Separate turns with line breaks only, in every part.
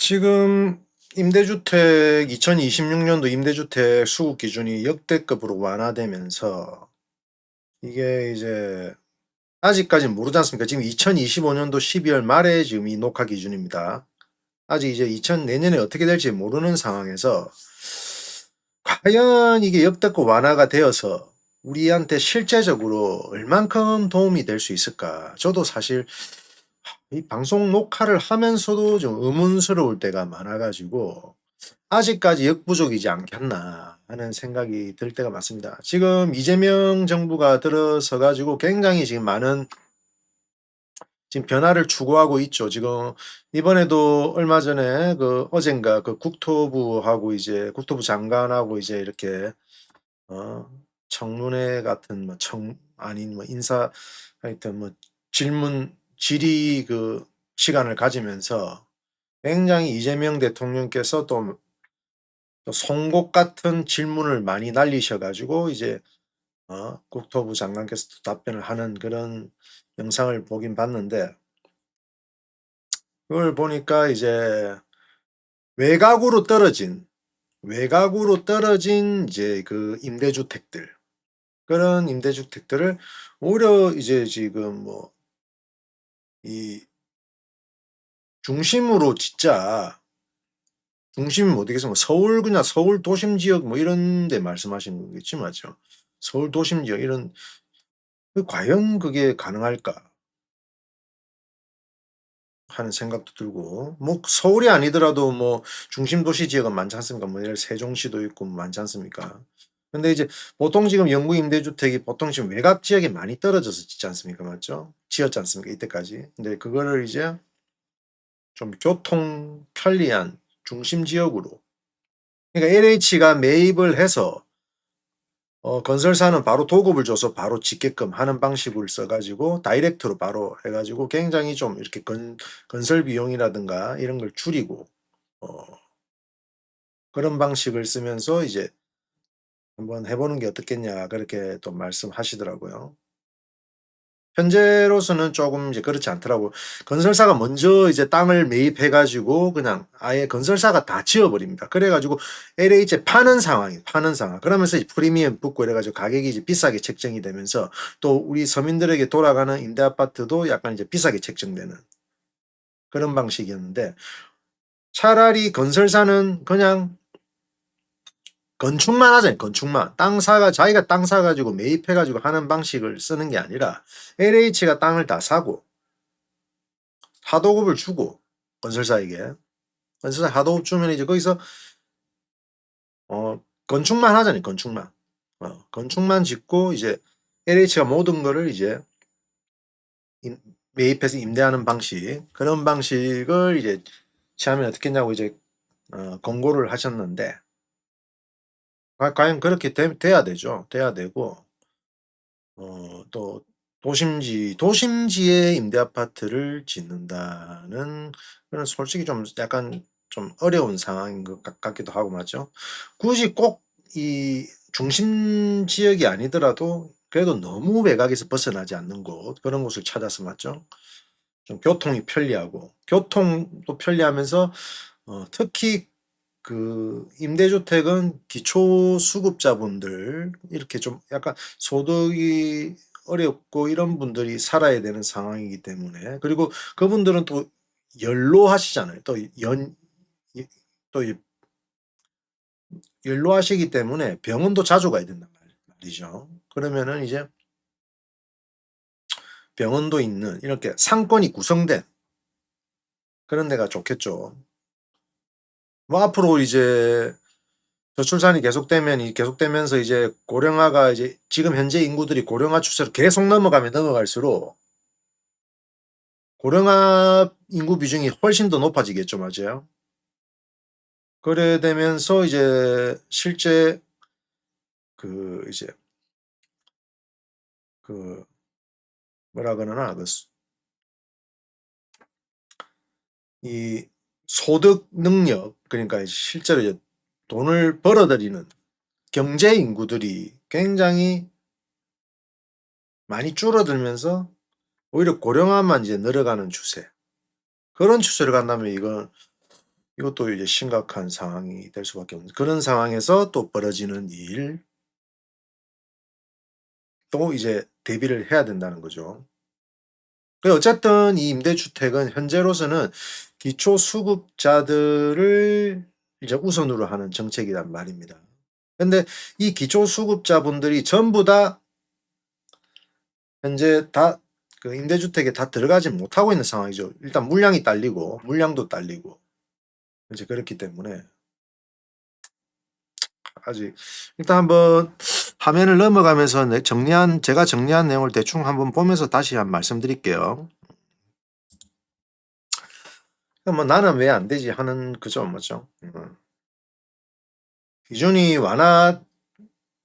지금 임대주택 2026년도 임대주택 수급 기준이 역대급으로 완화되면서 이게 이제 아직까지는 모르지 않습니까? 지금 2025년도 12월 말에 지금 이 녹화 기준입니다. 아직 이제 내년에 어떻게 될지 모르는 상황에서 과연 이게 역대급 완화가 되어서 우리한테 실제적으로 얼만큼 도움이 될 수 있을까? 저도 사실 이 방송 녹화를 하면서도 좀 의문스러울 때가 많아가지고 아직까지 역부족이지 않겠나 하는 생각이 들 때가 많습니다. 지금 이재명 정부가 들어서 가지고 굉장히 지금 많은 지금 변화를 추구하고 있죠. 지금 이번에도 얼마 전에 어젠가 국토부하고 이제 국토부 장관하고 이제 이렇게 어 청문회 같은 아닌 인사 하여튼 질문 질의 시간을 가지면서 굉장히 이재명 대통령께서 또 송곳 같은 질문을 많이 날리셔 가지고 이제 국토부 장관께서 도 답변을 하는 그런 영상을 보긴 봤는데, 그걸 보니까 이제 외곽으로 떨어진 이제 임대주택들, 그런 임대주택들을 오히려 이제 지금 이 중심으로 진짜 중심이 어디겠어 서울, 그냥 서울 도심 지역 이런 데 말씀하시는 거겠지, 맞죠? 서울 도심 지역 이런, 과연 그게 가능할까 하는 생각도 들고, 서울이 아니더라도 중심 도시 지역은 많지 않습니까? 예를 세종시도 있고 많지 않습니까? 근데 이제 보통 지금 영구 임대주택이 보통 지금 외곽 지역에 많이 떨어져서 짓지 않습니까? 맞죠? 지었지 않습니까? 이때까지. 근데 그거를 이제 좀 교통 편리한 중심 지역으로, 그러니까 LH가 매입을 해서 건설사는 바로 도급을 줘서 바로 짓게끔 하는 방식을 써가지고 다이렉트로 바로 해가지고 굉장히 좀 이렇게 건설 비용이라든가 이런 걸 줄이고 어, 그런 방식을 쓰면서 이제 한번 해보는 게 어떻겠냐 그렇게 또 말씀하시더라고요. 현재로서는 조금 이제 그렇지 않더라고. 건설사가 먼저 이제 땅을 매입해가지고 그냥 아예 건설사가 다 지어버립니다. 그래가지고 LH에 파는 상황. 그러면서 이제 프리미엄 붙고 이래가지고 가격이 이제 비싸게 책정이 되면서 또 우리 서민들에게 돌아가는 임대 아파트도 약간 이제 비싸게 책정되는 그런 방식이었는데, 차라리 건설사는 그냥 건축만 하잖아요. 건축만. 자기가 땅 사가지고 매입해가지고 하는 방식을 쓰는 게 아니라 LH가 땅을 다 사고 하도급을 주고 건설사에게 건설사 하도급 주면 이제 거기서 건축만 하잖아요. 건축만 짓고 이제 LH가 모든 거를 이제 매입해서 임대하는 방식, 그런 방식을 이제 취하면 어떻겠냐고 이제 권고를 하셨는데, 과연 그렇게 돼야 되죠. 돼야 되고 또 도심지에 임대 아파트를 짓는다는 그런, 솔직히 좀 약간 좀 어려운 상황인 것 같기도 하고, 맞죠? 굳이 꼭 이 중심 지역이 아니더라도 그래도 너무 외곽에서 벗어나지 않는 곳, 그런 곳을 찾아서, 맞죠? 좀 교통도 편리하면서 특히 임대주택은 기초수급자분들, 이렇게 좀 약간 소득이 어렵고 이런 분들이 살아야 되는 상황이기 때문에, 그리고 그분들은 또 연로하시잖아요. 또 연로하시기 때문에 병원도 자주 가야 된단 말이죠. 그러면은 이제 병원도 있는 이렇게 상권이 구성된 그런 데가 좋겠죠. 앞으로 이제 저출산이 계속되면서 이제 고령화가, 이제 지금 현재 인구들이 고령화 추세로 계속 넘어갈수록 고령화 인구 비중이 훨씬 더 높아지겠죠. 맞아요. 그래 되면서 이제 실제 이제 그 뭐라 그러나 이 소득 능력, 그러니까 실제로 이제 돈을 벌어들이는 경제 인구들이 굉장히 많이 줄어들면서 오히려 고령화만 이제 늘어가는 추세. 그런 추세로 간다면 이건 이것도 이제 심각한 상황이 될 수밖에 없는 그런 상황에서 또 벌어지는 일 또 이제 대비를 해야 된다는 거죠. 어쨌든 이 임대주택은 현재로서는 기초수급자들을 이제 우선으로 하는 정책이란 말입니다. 근데 이 기초수급자분들이 전부 다 현재 다 그 임대주택에 다 들어가지 못하고 있는 상황이죠. 일단 물량이 딸리고 물량도 딸리고 이제 그렇기 때문에 아직 일단 한번 화면을 넘어가면서 제가 정리한 내용을 대충 한번 보면서 다시 한번 말씀드릴게요. 뭐 나는 왜 안 되지 하는 그죠, 뭐죠. 기준이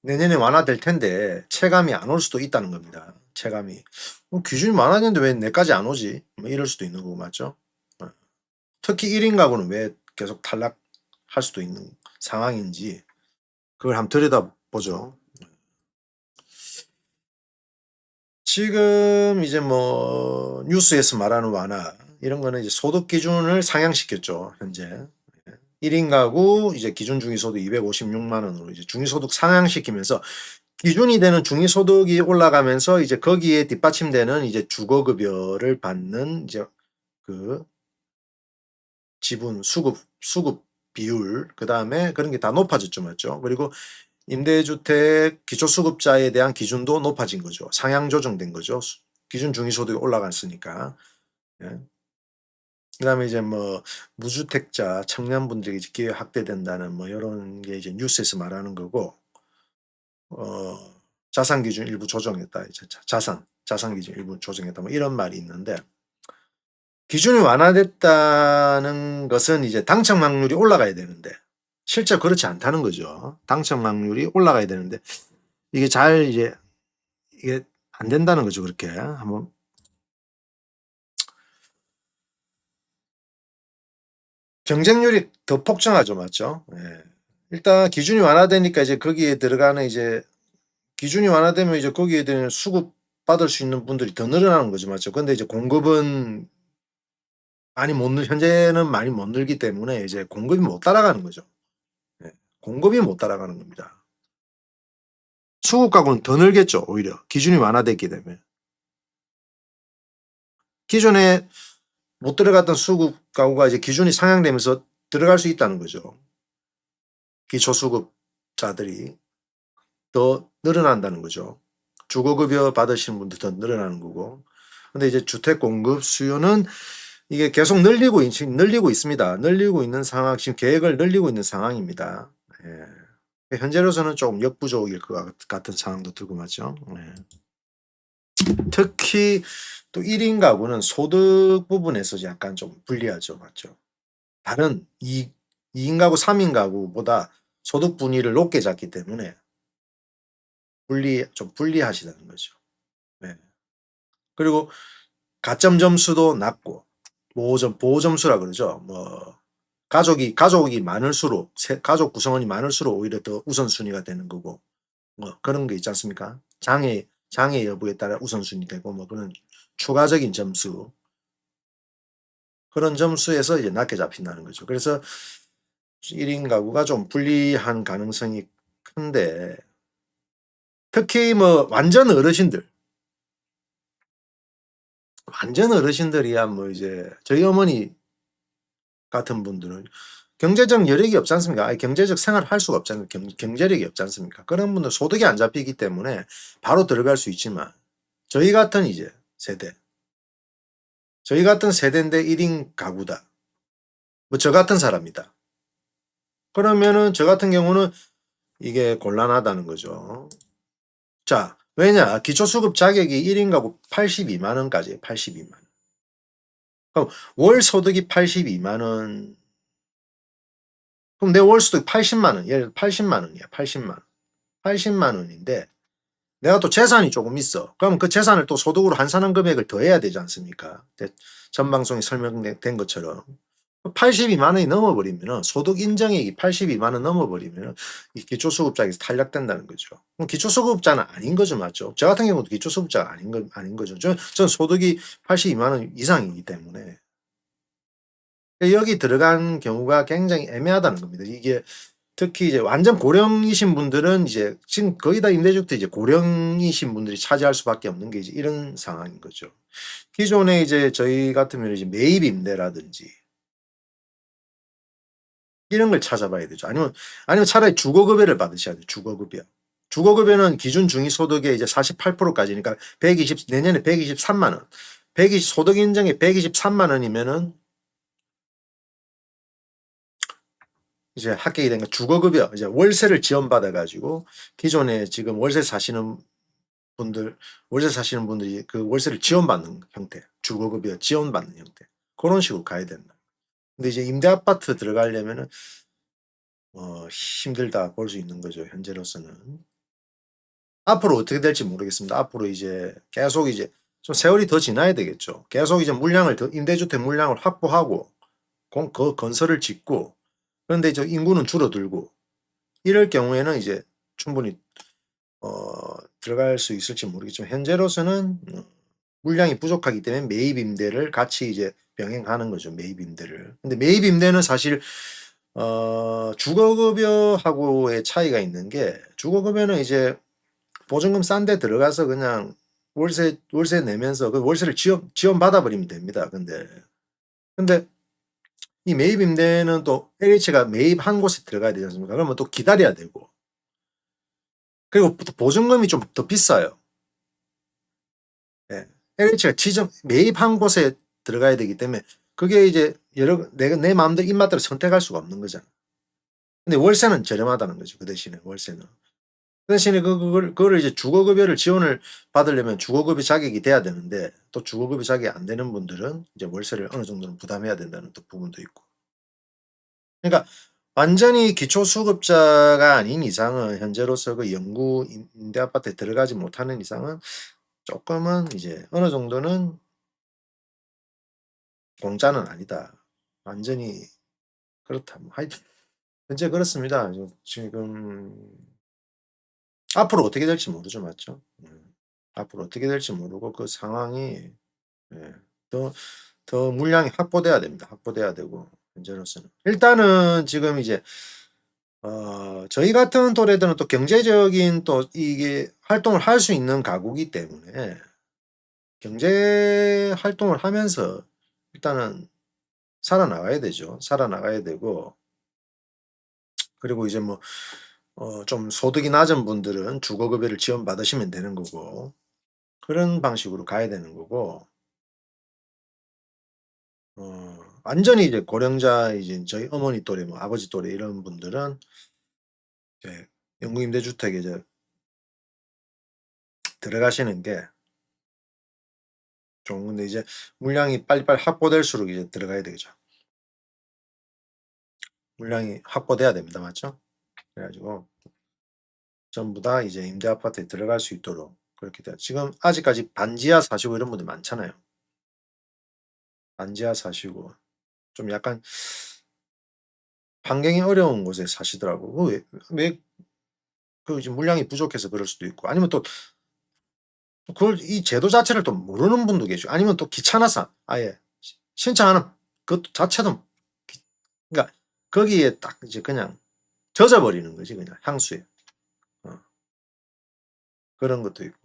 내년에 완화될 텐데 체감이 안 올 수도 있다는 겁니다. 체감이. 기준이 완화되는데 왜 내까지 안 오지? 뭐 이럴 수도 있는 거고 맞죠? 어. 특히 1인 가구는 왜 계속 탈락할 수도 있는 상황인지 그걸 한번 들여다보죠. 지금 이제 뭐 뉴스에서 말하는 완화 이런 거는 이제 소득 기준을 상향시켰죠, 현재. 1인 가구 이제 기준 중위소득 256만 원으로 이제 중위소득 상향시키면서 기준이 되는 중위소득이 올라가면서 이제 거기에 뒷받침되는 이제 주거급여를 받는 이제 그 지분 수급 비율 그다음에 그런 게 다 높아졌죠, 맞죠? 그리고 임대주택 기초수급자에 대한 기준도 높아진 거죠. 상향 조정된 거죠. 기준 중위소득이 올라갔으니까. 예. 그다음에 이제 뭐 무주택자 청년분들이 이제 기회 확대된다는 뭐 이런 게 이제 뉴스에서 말하는 거고, 자산 기준 일부 조정했다. 이제 자산 기준 일부 조정했다. 뭐 이런 말이 있는데 기준이 완화됐다는 것은 이제 당첨 확률이 올라가야 되는데 실제 그렇지 않다는 거죠. 당첨 확률이 올라가야 되는데 이게 잘 이게 안 된다는 거죠. 그렇게 한번 경쟁률이 더 폭증하죠, 맞죠? 예. 일단 기준이 완화되니까 이제 거기에 들어가는 이제 기준이 완화되면 이제 거기에 대한 수급 받을 수 있는 분들이 더 늘어나는 거죠, 맞죠? 근데 이제 공급은 현재는 많이 못 늘기 때문에 이제 공급이 못 따라가는 거죠. 예. 공급이 못 따라가는 겁니다. 수급 가구는 더 늘겠죠, 오히려. 기준이 완화됐기 때문에. 기존에 못 들어갔던 수급 가구가 이제 기준이 상향되면서 들어갈 수 있다는 거죠. 기초수급자들이 더 늘어난다는 거죠. 주거급여 받으시는 분들 더 늘어나는 거고. 근데 이제 주택 공급 수요는 이게 계속 늘리고 있습니다. 늘리고 있는 상황, 지금 계획을 늘리고 있는 상황입니다. 예. 현재로서는 조금 역부족일 것 같은 상황도 들고 맞죠. 예. 특히 또 1인 가구는 소득 부분에서 약간 좀 불리하죠. 맞죠. 다른 2인 가구, 3인 가구보다 소득 분위를 높게 잡기 때문에 좀 불리하시다는 거죠. 네. 그리고 가점 점수도 낮고 보호 점수라 그러죠. 뭐 가족이 많을수록 가족 구성원이 많을수록 오히려 더 우선순위가 되는 거고 뭐 그런 게 있지 않습니까? 장애 여부에 따라 우선순위 되고 뭐 그런 추가적인 점수 그런 점수에서 이제 낮게 잡힌다는 거죠. 그래서 1인 가구가 좀 불리한 가능성이 큰데 특히 뭐 완전 어르신들이야 뭐 이제 저희 어머니 같은 분들은 경제적 여력이 없지 않습니까? 아니, 경제적 생활을 할 수가 없잖아요. 경제력이 없지 않습니까? 그런 분들 소득이 안 잡히기 때문에 바로 들어갈 수 있지만 저희 같은 이제 저희 같은 세대인데 1인 가구다. 뭐 저 같은 사람이다. 그러면은 저 같은 경우는 이게 곤란하다는 거죠. 자, 왜냐? 기초수급 자격이 1인 가구 82만 원까지 82만 원. 그럼 월 소득이 82만 원. 그럼 내 월 소득 80만 원. 예를 들어 80만 원이야. 80만 원. 80만 원인데 내가 또 재산이 조금 있어. 그럼 그 재산을 또 소득으로 환산한 금액을 더해야 되지 않습니까? 전 방송에 설명된 것처럼 82만 원이 넘어버리면 소득 인정액이 82만 원 넘어버리면 이 기초수급자에서 탈락된다는 거죠. 그럼 기초수급자는 아닌 거죠, 맞죠? 저 같은 경우도 기초수급자가 아닌 거죠. 전 소득이 82만 원 이상이기 때문에 여기 들어간 경우가 굉장히 애매하다는 겁니다. 이게 특히 이제 완전 고령이신 분들은 이제 지금 거의 다 임대주택 이제 고령이신 분들이 차지할 수밖에 없는 게 이제 이런 상황인 거죠. 기존에 이제 저희 같으면 이제 매입 임대라든지 이런 걸 찾아봐야 되죠. 아니면 차라리 주거급여를 받으셔야 돼요. 주거급여. 주거급여는 기준 중위소득의 이제 48%까지니까 120 내년에 123만 원. 120 소득 인정에 123만 원이면은 이제 합격이 된 거 주거급여 이제 월세를 지원받아 가지고 기존에 지금 월세 사시는 분들이 그 월세를 지원받는 형태, 주거급여 지원받는 형태. 그런 식으로 가야 된다. 근데 이제 임대 아파트 들어가려면은 힘들다 볼 수 있는 거죠, 현재로서는. 앞으로 어떻게 될지 모르겠습니다. 앞으로 이제 계속 이제 좀 세월이 더 지나야 되겠죠. 계속 이제 임대주택 물량을 확보하고 그 건설을 짓고 그런데 이제 인구는 줄어들고 이럴 경우에는 이제 충분히 들어갈 수 있을지 모르겠지만 현재로서는 물량이 부족하기 때문에 매입 임대를 같이 이제 병행하는 거죠. 매입 임대를. 근데 매입 임대는 사실 주거급여하고의 차이가 있는 게 주거급여는 이제 보증금 싼 데 들어가서 그냥 월세 내면서 그 월세를 지원 받아 버리면 됩니다. 근데 이 매입 임대는 또 LH가 매입한 곳에 들어가야 되지 않습니까? 그러면 또 기다려야 되고 그리고 또 보증금이 좀 더 비싸요. 예. LH가 매입한 곳에 들어가야 되기 때문에 그게 이제 내가 내 마음대로 입맛대로 선택할 수가 없는 거잖아. 근데 월세는 저렴하다는 거죠. 그 대신에 월세는. 그 대신에 그거를 이제 주거급여를 지원을 받으려면 주거급여 자격이 돼야 되는데 또 주거급여 자격이 안 되는 분들은 이제 월세를 어느 정도는 부담해야 된다는 또 부분도 있고. 그러니까 완전히 기초수급자가 아닌 이상은 현재로서 그 영구 임대 아파트에 들어가지 못하는 이상은 조금은 이제 어느 정도는 공짜는 아니다. 완전히 그렇다. 현재 그렇습니다. 지금 앞으로 어떻게 될지 모르죠, 맞죠? 앞으로 어떻게 될지 모르고 그 상황이 예, 더 물량이 확보돼야 됩니다. 확보돼야 되고 현재로서는 일단은 지금 이제 저희 같은 또래들은 또 경제적인 또 이게 활동을 할 수 있는 가구이기 때문에 경제 활동을 하면서 일단은 살아나가야 되죠. 살아나가야 되고 그리고 이제 뭐 좀 소득이 낮은 분들은 주거급여를 지원받으시면 되는 거고 그런 방식으로 가야 되는 거고 완전히 이제 고령자 이제 저희 어머니 또래 뭐 아버지 또래 이런 분들은 이제 영구임대주택에 이제 들어가시는 게 좋은 건데 이제 물량이 빨리빨리 확보될수록 이제 들어가야 되죠. 물량이 확보돼야 됩니다. 맞죠? 그래 가지고 전부 다 이제 임대 아파트에 들어갈 수 있도록 그렇게 돼요. 지금 아직까지 반지하 사시고 이런 분들 많잖아요. 반지하 사시고 좀 약간 환경이 어려운 곳에 사시더라고. 그 지금 물량이 부족해서 그럴 수도 있고 아니면 또 그걸 이 제도 자체를 또 모르는 분도 계시고 아니면 또 귀찮아서 아예 신청하는 그것 자체도 그러니까 거기에 딱 이제 그냥 젖어 버리는 거지 그냥 향수에. 어 그런 것도 있고.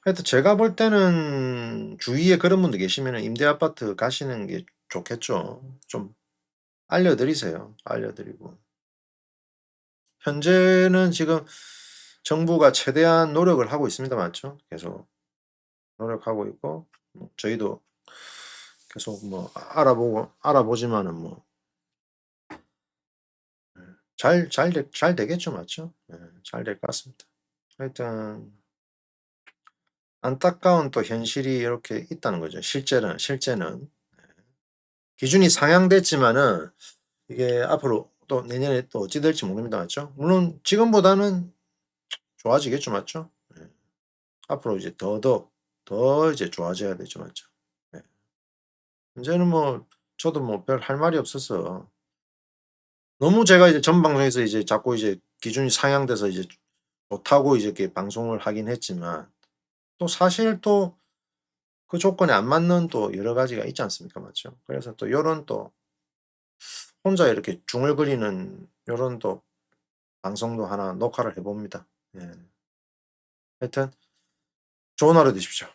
하여튼 제가 볼 때는 주위에 그런 분들 계시면은 임대 아파트 가시는 게 좋겠죠. 좀 알려 드리세요. 알려 드리고. 현재는 지금 정부가 최대한 노력을 하고 있습니다. 맞죠? 계속 노력하고 있고 저희도 계속 뭐 알아보지만은 뭐 잘 되겠죠. 맞죠? 예 잘 될 것 같습니다. 하여튼 안타까운 또 현실이 이렇게 있다는 거죠. 실제는. 기준이 상향됐지만은 이게 앞으로 또 내년에 또 어찌 될지 모릅니다. 맞죠? 물론 지금보다는 좋아지겠죠. 맞죠? 예. 앞으로 이제 더 이제 좋아져야 되죠. 맞죠? 예. 현재는 뭐 저도 뭐 별 할 말이 없어서 너무 제가 이제 전 방송에서 이제 자꾸 이제 기준이 상향돼서 이제 좋다고 이제 이렇게 방송을 하긴 했지만 또 사실 또 그 조건에 안 맞는 또 여러 가지가 있지 않습니까? 맞죠? 그래서 또 요런 또 혼자 이렇게 중얼거리는 요런 또 방송도 하나 녹화를 해 봅니다. 예. 하여튼 좋은 하루 되십시오.